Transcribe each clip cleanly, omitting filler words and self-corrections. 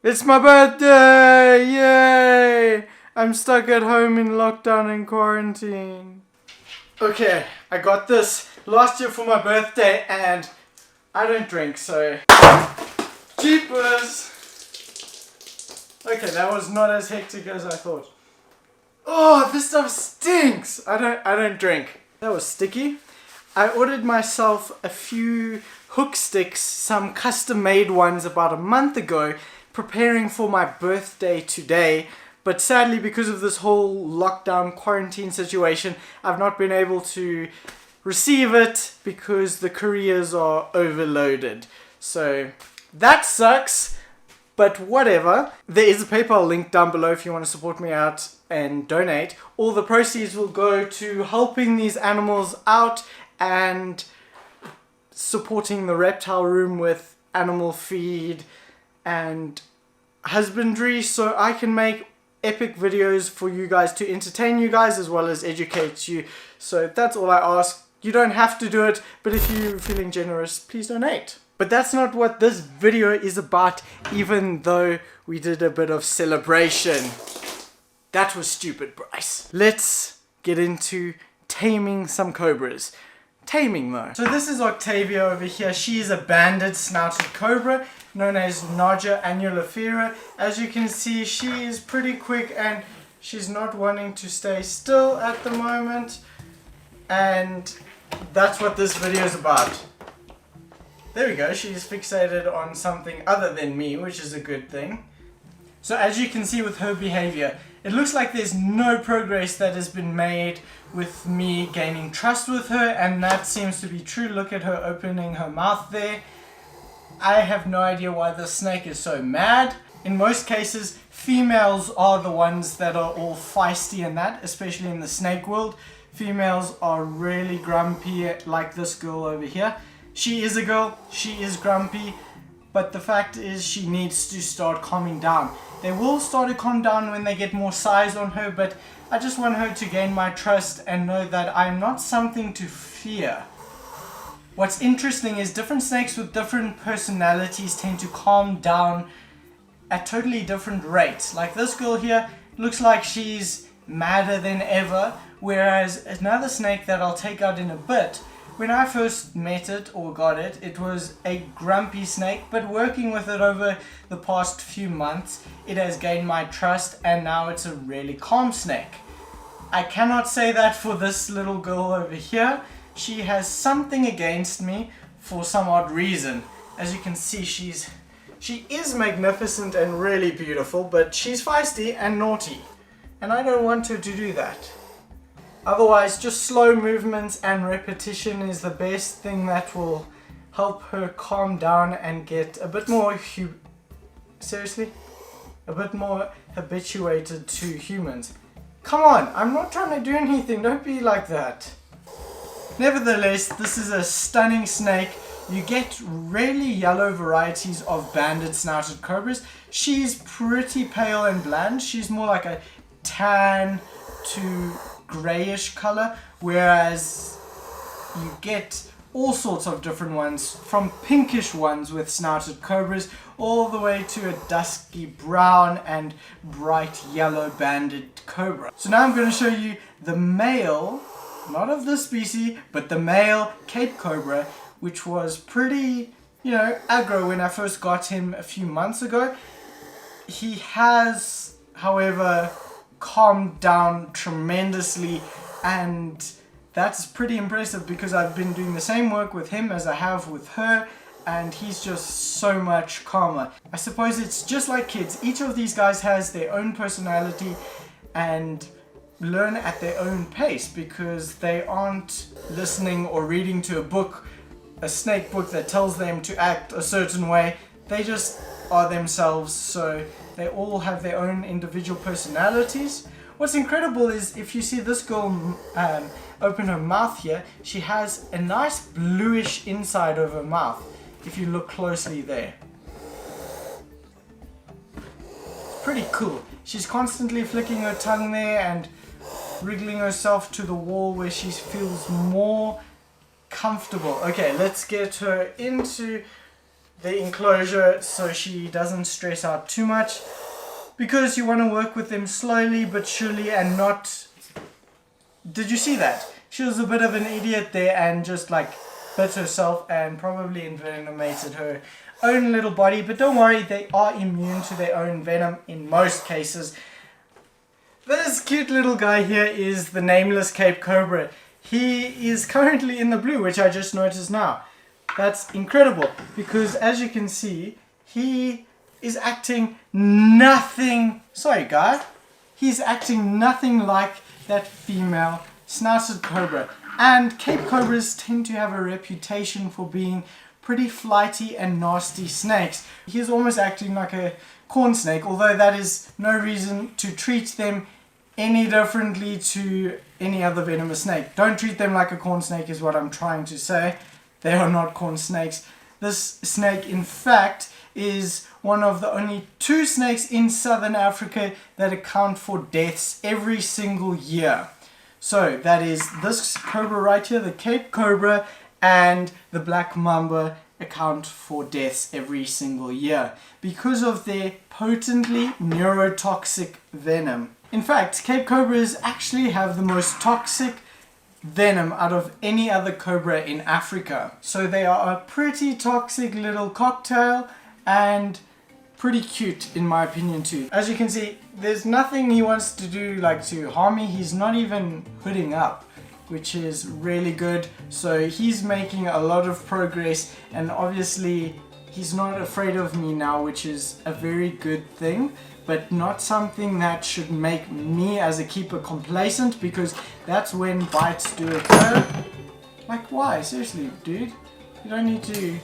It's my birthday! Yay! I'm stuck at home in lockdown and quarantine. Okay, I got this last year for my birthday and I don't drink, so... Jeepers! Okay, that was not as hectic as I thought. Oh, this stuff stinks! I don't drink. That was sticky. I ordered myself a few hook sticks, some custom made ones about a month ago, preparing for my birthday today, but sadly because of this whole lockdown quarantine situation I've not been able to receive it because the couriers are overloaded. So that sucks, but whatever. There is a PayPal link down below if you want to support me out and donate. All the proceeds will go to helping these animals out and supporting the reptile room with animal feed and husbandry, so I can make epic videos for you guys to entertain you guys as well as educate you. So that's all I ask. You don't have to do it, but if you're feeling generous, please donate. But that's not what this video is about, even though we did a bit of celebration. That was stupid, Bryce. Let's get into taming some cobras. Taming though. So this is Octavia over here. She is a banded snouted cobra known as Naja annulifera. As you can see, she is pretty quick and she's not wanting to stay still at the moment. And that's what this video is about. There we go. She's fixated on something other than me, which is a good thing. So as you can see with her behavior, it looks like there's no progress that has been made with me gaining trust with her, and that seems to be true. Look at her opening her mouth there. I have no idea why the snake is so mad. In most cases, females are the ones that are all feisty and that, especially in the snake world. Females are really grumpy, like this girl over here. She is a girl, she is grumpy, but the fact is she needs to start calming down. They will start to calm down when they get more size on her, but I just want her to gain my trust and know that I'm not something to fear. What's interesting is different snakes with different personalities tend to calm down at totally different rates. Like this girl here looks like she's madder than ever, whereas another snake that I'll take out in a bit, when I first met it or got it, it was a grumpy snake, but working with it over the past few months, it has gained my trust and now it's a really calm snake. I cannot say that for this little girl over here. She has something against me for some odd reason. As you can see, she is magnificent and really beautiful, but she's feisty and naughty. And I don't want her to do that. Otherwise, just slow movements and repetition is the best thing that will help her calm down and get a bit more a bit more habituated to humans. Come on, I'm not trying to do anything, don't be like that. Nevertheless, this is a stunning snake. You get really yellow varieties of banded snouted cobras. She's pretty pale and bland. She's more like a tan to grayish color, whereas you get all sorts of different ones, from pinkish ones with snouted cobras all the way to a dusky brown and bright yellow banded cobra. So now I'm going to show you the male, not of this species, but the male Cape Cobra, which was pretty, aggro when I first got him a few months ago. He has, however, calmed down tremendously, and that's pretty impressive because I've been doing the same work with him as I have with her, and he's just so much calmer. I suppose it's just like kids. Each of these guys has their own personality and learn at their own pace because they aren't listening or reading to a book, a snake book that tells them to act a certain way. They just are themselves, so they all have their own individual personalities. What's incredible is if you see this girl open her mouth here, she has a nice bluish inside of her mouth if you look closely there. It's pretty cool. She's constantly flicking her tongue there and wriggling herself to the wall where she feels more comfortable. Okay, let's get her into the enclosure so she doesn't stress out too much, because you want to work with them slowly but surely and not... Did you see that? She was a bit of an idiot there and just like bit herself and probably envenomated her own little body, but don't worry, they are immune to their own venom in most cases. This cute little guy here is the nameless Cape Cobra. He is currently in the blue, which I just noticed now. That's incredible, because as you can see, he is acting nothing... Sorry, guy. He's acting nothing like that female Snouted Cobra. And Cape Cobras tend to have a reputation for being pretty flighty and nasty snakes. He's almost acting like a corn snake, although that is no reason to treat them any differently to any other venomous snake. Don't treat them like a corn snake is what I'm trying to say. They are not corn snakes. This snake, in fact, is one of the only 2 snakes in southern Africa that account for deaths every single year. So that is this cobra right here, the Cape Cobra, and the black mamba account for deaths every single year because of their potently neurotoxic venom. In fact, Cape Cobras actually have the most toxic venom out of any other cobra in Africa. So they are a pretty toxic little cocktail and pretty cute in my opinion too. As you can see, there's nothing he wants to do like to harm me. He's not even hooding up, which is really good. So he's making a lot of progress, and obviously he's not afraid of me now, which is a very good thing, but not something that should make me as a keeper complacent, because that's when bites do occur. Like, why? Seriously, dude? You don't need to...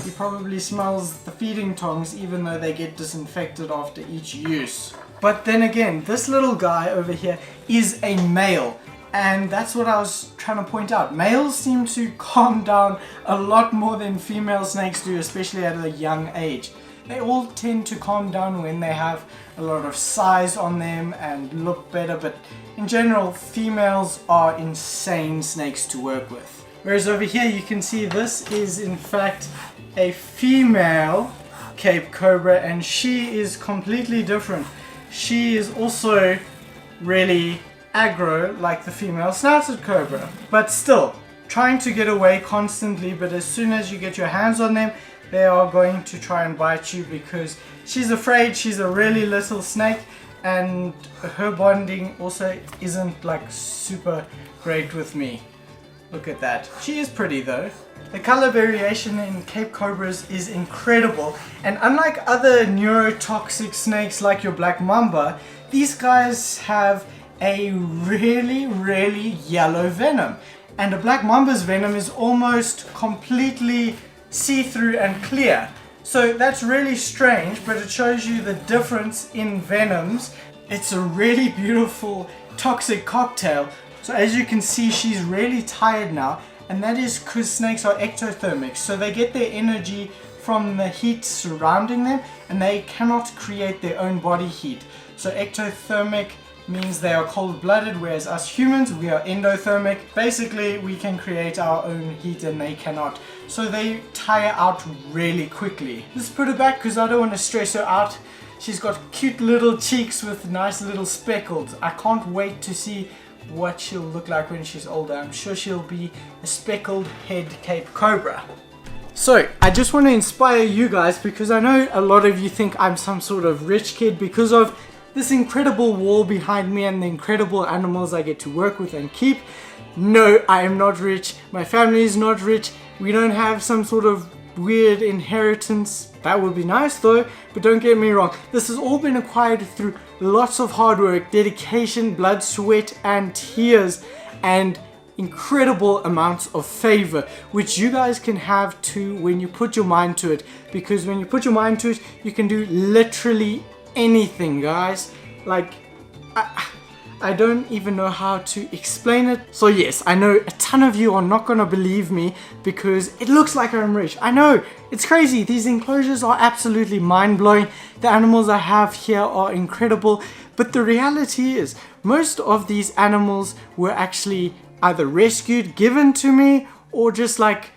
He probably smells the feeding tongs even though they get disinfected after each use. But then again, this little guy over here is a male. And that's what I was trying to point out. Males seem to calm down a lot more than female snakes do, especially at a young age. They all tend to calm down when they have a lot of size on them and look better, but in general, females are insane snakes to work with. Whereas over here you can see this is in fact a female Cape Cobra, and she is completely different. She is also really aggro like the female Snouted Cobra, but still trying to get away constantly, but as soon as you get your hands on them, they are going to try and bite you because she's afraid. She's a really little snake, and her bonding also isn't like super great with me. Look at that. She is pretty though. The color variation in Cape Cobras is incredible, and unlike other neurotoxic snakes like your black mamba, these guys have a really yellow venom, and a black mamba's venom is almost completely see-through and clear. So that's really strange, but it shows you the difference in venoms. It's a really beautiful toxic cocktail. So as you can see, she's really tired now, and that is because snakes are ectothermic, so they get their energy from the heat surrounding them and they cannot create their own body heat. So ectothermic means they are cold-blooded, whereas us humans, we are endothermic. Basically, we can create our own heat and they cannot. So they tire out really quickly. Let's put her back because I don't want to stress her out. She's got cute little cheeks with nice little speckles. I can't wait to see what she'll look like when she's older. I'm sure she'll be a speckled head Cape Cobra. So, I just want to inspire you guys because I know a lot of you think I'm some sort of rich kid because of this incredible wall behind me and the incredible animals I get to work with and keep. No, I am not rich. My family is not rich. We don't have some sort of weird inheritance. That would be nice though, but don't get me wrong. This has all been acquired through lots of hard work, dedication, blood, sweat, and tears, and incredible amounts of favor, which you guys can have too when you put your mind to it. Because when you put your mind to it, you can do literally anything, guys. Like, I don't even know how to explain it. So yes, I know a ton of you are not gonna believe me because it looks like I'm rich. I know, it's crazy. These enclosures are absolutely mind-blowing. The animals I have here are incredible. But the reality is, most of these animals were actually either rescued, given to me, or just like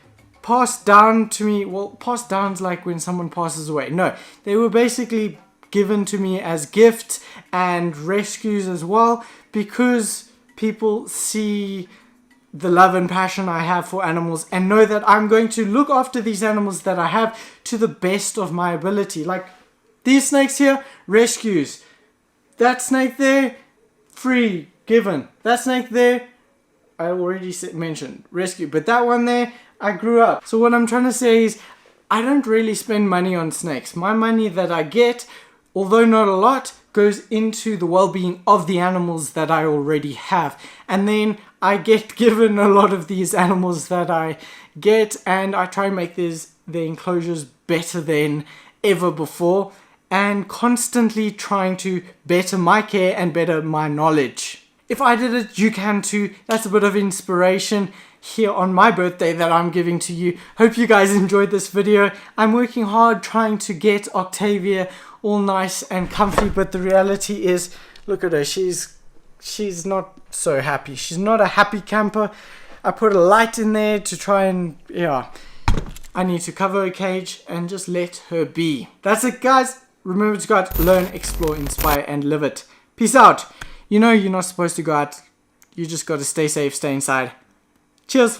passed down to me. Well, passed down's like when someone passes away. No, they were basically given to me as gifts and rescues as well, because people see the love and passion I have for animals and know that I'm going to look after these animals that I have to the best of my ability. Like these snakes here, rescues. That snake there, free, given. That snake there, I already mentioned, rescue. But that one there, I grew up. So what I'm trying to say is, I don't really spend money on snakes. My money that I get, although not a lot, goes into the well-being of the animals that I already have. And then I get given a lot of these animals that I get, and I try and make the enclosures better than ever before, and constantly trying to better my care and better my knowledge. If I did it, you can too. That's a bit of inspiration here on my birthday that I'm giving to you. Hope you guys enjoyed this video. I'm working hard trying to get Octavia all nice and comfy, but the reality is, look at her, she's not so happy. She's not a happy camper. I put a light in there to try and, yeah, I need to cover her cage and just let her be. That's it, guys. Remember to go out, learn, explore, inspire, and live it. Peace out. You know you're not supposed to go out. You just got to stay safe, stay inside. Cheers.